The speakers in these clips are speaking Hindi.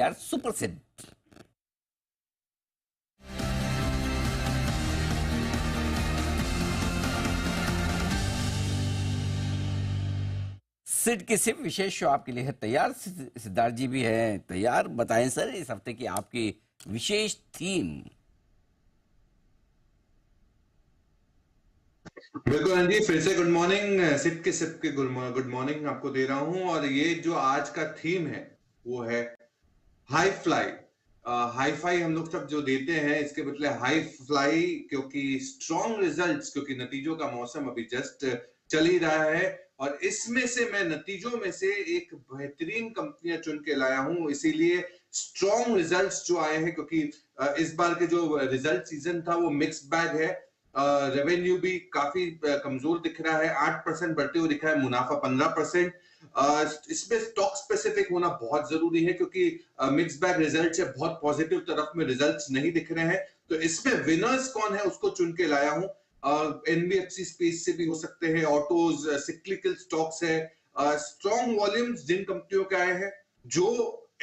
तैयार सुप्रसिद्ध। सिड की सिर्फ विशेष शो आपके लिए है तैयार। सिद्धार्थ जी भी है तैयार। बताएं सर, इस हफ्ते की आपकी विशेष थीम। बिल्कुल हाँ जी, फिर से गुड मॉर्निंग। सिप के गुड मॉर्निंग आपको दे रहा हूं। और ये जो आज का थीम है वो है हाई फ्लाई। हाई फाई हम लोग सब जो देते हैं इसके बदले हाई फ्लाई, क्योंकि स्ट्रॉन्ग रिजल्ट्स, क्योंकि नतीजों का मौसम अभी जस्ट चल ही रहा है। और इसमें से मैं नतीजों में से एक बेहतरीन कंपनियां चुन के लाया हूं, इसीलिए स्ट्रॉन्ग रिजल्ट्स जो आए हैं, क्योंकि इस बार के जो रिजल्ट सीजन था वो मिक्स बैग है। रेवेन्यू भी काफी कमजोर दिख रहा है, 8% बढ़ते हुए दिखा है, मुनाफा 15%। इसमें स्टॉक स्पेसिफिक होना बहुत जरूरी है, क्योंकि मिक्स बैग रिजल्ट से बहुत पॉजिटिव तरफ में रिजल्ट्स नहीं दिख रहे हैं। तो इसमें विनर्स कौन है उसको चुन के लाया हूं। एनबीएफसी स्पेस से भी हो सकते हैं, ऑटोज, सिक्लिकल स्टॉक्स है, स्ट्रॉन्ग वॉल्यूम्स जिन कंपनियों के आए हैं जो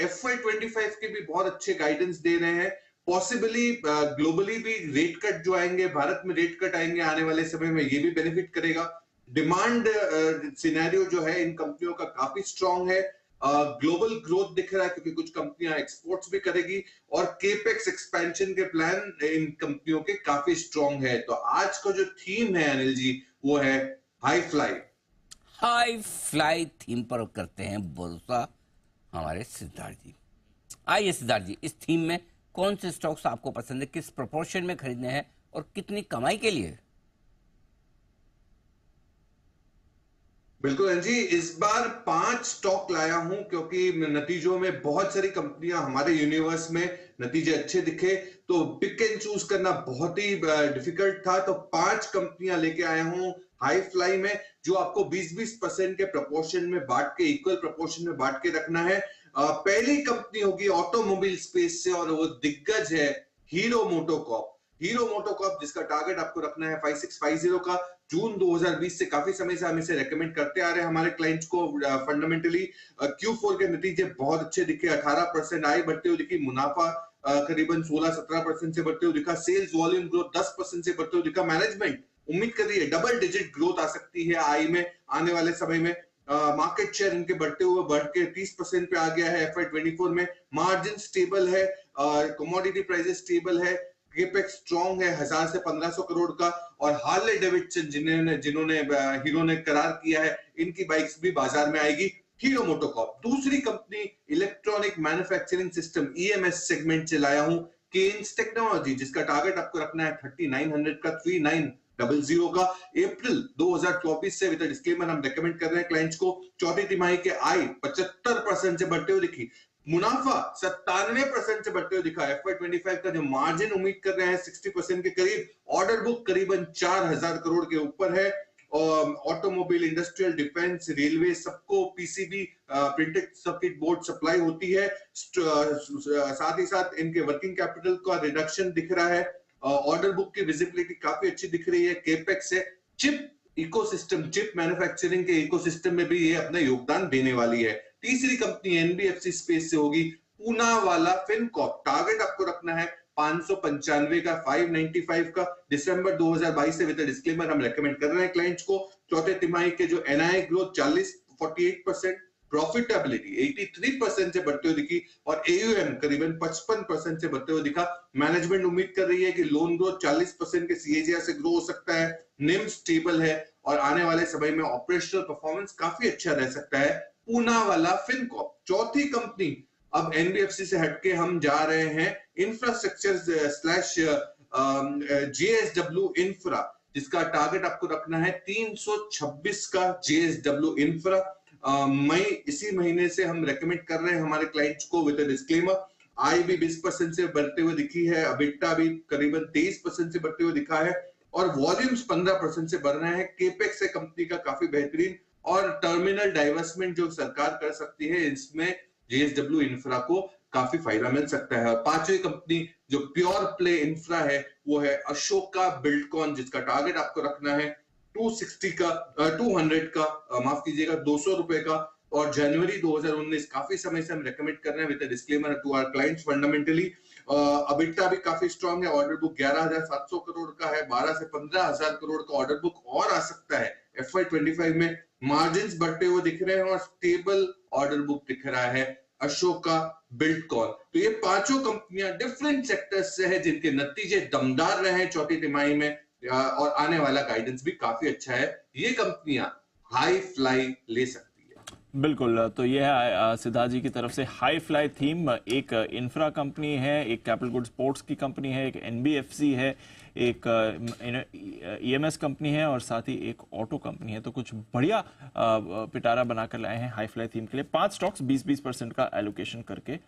FY25 के भी बहुत अच्छे गाइडेंस दे रहे हैं। पॉसिबली ग्लोबली भी रेट कट जो आएंगे, भारत में रेट कट आएंगे आने वाले समय में, ये भी बेनिफिट करेगा। डिमांड सिनेरियो जो है इन कंपनियों का काफी स्ट्रांग है। ग्लोबल ग्रोथ दिख रहा है, क्योंकि कुछ कंपनियां एक्सपोर्ट्स भी करेगी, और केपेक्स एक्सपेंशन के प्लान इन कंपनियों के काफी स्ट्रांग है। तो आज का जो थीम है अनिल जी वो है high fly. High fly theme पर करते हैं भरोसा हमारे सिद्धार्थ जी। आइए सिद्धार्थ जी, इस थीम में कौन से स्टॉक्स आपको पसंद है, किस प्रोपोर्शन में खरीदने हैं और कितनी कमाई के लिए? बिल्कुल जी, इस बार 5 स्टॉक लाया हूं, क्योंकि नतीजों में बहुत सारी कंपनियां हमारे यूनिवर्स में नतीजे अच्छे दिखे, तो पिक एंड चूज करना बहुत ही डिफिकल्ट था। तो 5 कंपनियां लेके आया हूं हाई फ्लाई में, जो आपको 20-20% के प्रोपोर्शन में बांट के, इक्वल प्रोपोर्शन में बांट के रखना है। पहली कंपनी होगी ऑटोमोबाइल स्पेस से, और वो दिग्गज है हीरो मोटोकॉर्प। हीरो मोटोकॉर्प जिसका टारगेट आपको रखना है 5650 का। जून 2020 से काफी समय से हम इसे रेकमेंड करते आ रहे हैं हमारे क्लाइंट्स को। फंडामेंटली Q4 के नतीजे बहुत अच्छे दिखे, 18% आय बढ़ते हुए दिखी, मुनाफा करीबन 16-17% से बढ़ते हुए दिखा, सेल्स वॉल्यूम ग्रोथ 10% से बढ़ते हुए दिखा। मैनेजमेंट उम्मीद कर रही है डबल डिजिट ग्रोथ आ सकती है आय में आने वाले समय में। मार्केट शेयर इनके बढ़ते हुए बढ़ के 30% पे आ गया है FY24 में। मार्जिन स्टेबल है, कमोडिटी प्राइसेस स्टेबल है, केपेक्स स्ट्रॉन्ग है 1000 से 1500 करोड़ का। और हार्ले डेविडसन जिन्होंने हीरो ने करार किया है, इनकी बाइक्स भी बाजार में आएगी। हीरो मोटोकॉर्प। दूसरी company electronic manufacturing system EMS segment से लाया हूं केन्स टेक्नोलॉजी, जिसका टारगेट आपको रखना है 3900 का, 3900 का। अप्रैल 2024 से विद डिस्क्लेमर हम रेकमेंड कर रहे हैं क्लाइंट्स को। चौथी तिमाही के आय 75% से बढ़ते हुए दिखी, मुनाफा 97% से बढ़ते हुए दिखा। FY25 का जो मार्जिन उम्मीद कर रहे हैं 60% के करीब। ऑर्डर बुक करीबन 4000 करोड़ के ऊपर है। ऑटोमोबाइल, इंडस्ट्रियल, डिफेंस, रेलवे, सबको PCB printed circuit board supply होती है। साथ ही साथ इनके वर्किंग कैपिटल का रिडक्शन दिख रहा है। ऑर्डर बुक की विजिबिलिटी काफी अच्छी दिख रही है। केपेक्स से चिप इकोसिस्टम, चिप मैन्युफैक्चरिंग के इकोसिस्टम में भी ये अपना योगदान देने वाली है। तीसरी कंपनी एनबीएफसी स्पेस से होगी पूनावाला फिनकॉर्प। टारगेट आपको रखना है 595 का, 595 का। दिसंबर 2022 से विद डिस्क्लेमर हम रेकमेंड कर रहे हैं क्लाइंट्स को। चौथे तिमाही के जो एनआई ग्रोथ 48%, प्रॉफिटेबिलिटी 83% से बढ़ते हुए दिखी, और AUM करीबन 55% से बढ़ते हुए दिखा। मैनेजमेंट उम्मीद कर रही है कि लोन ग्रोथ 40% के CAGR से ग्रो हो सकता है। निम स्टेबल है, और आने वाले समय में ऑपरेशनल परफॉर्मेंस काफी अच्छा रह सकता है पूनावाला फिनकॉर्प। चौथी कंपनी, अब एनबीएफसी से हटके हम जा रहे हैं इंफ्रास्ट्रक्चर स्लैश JSW इंफ्रा, जिसका टारगेट आपको रखना है 326 का। JSW इंफ्रा मई इसी महीने से हम रेकमेंड कर रहे हैं हमारे क्लाइंट्स को विद डिस्क्लेमर। आय भी 20% से बढ़ते हुए दिखी है, अबिटा भी करीबन 23% से बढ़ते हुए दिखा है, और वॉल्यूम्स 15% से बढ़ रहे हैं। केपेक्स है कंपनी का काफी बेहतरीन, और टर्मिनल डाइवर्समेंट जो सरकार कर सकती है, इसमें JSW इंफ्रा को काफी फायदा मिल सकता है। और पांचवी कंपनी जो प्योर प्ले इंफ्रा है वो है अशोका बिल्डकॉन, जिसका टारगेट आपको रखना है 260 का, 200 का, माफ कीजिएगा 200 रुपए का। और जनवरी 2019 काफी समय से हम रेकमेंड कर रहे हैं with disclaimer to our clients fundamentally. अबिटा भी काफी स्ट्रांग है, ऑर्डर बुक 11,700 करोड़ का है, 12 से 15,000 करोड़ का ऑर्डर बुक और आ सकता है FY25 में। मार्जिन्स बढ़ते हुए दिख रहे हैं और स्टेबल ऑर्डर बुक दिख रहा है अशोका, बिल्डकॉन। तो ये पांचों कंपनियां डिफरेंट सेक्टर्स से है जिनके नतीजे दमदार रहे हैं चौथी तिमाही में, और आने वाला गाइडेंस भी काफी अच्छा है। ये कंपनियां हाई फ्लाई ले सकती है। बिल्कुल, तो ये है सिद्धार्थ जी की तरफ से हाई फ्लाई थीम। एक इंफ्रा कंपनी है, एक कैपिटल गुड स्पोर्ट्स की कंपनी है, एक NBFC है, एक EMS कंपनी है और साथ ही एक ऑटो कंपनी है। तो कुछ बढ़िया पिटारा बनाकर लाए हैं हाई फ्लाई थीम के लिए। 5 स्टॉक्स 20-20% का एलोकेशन करके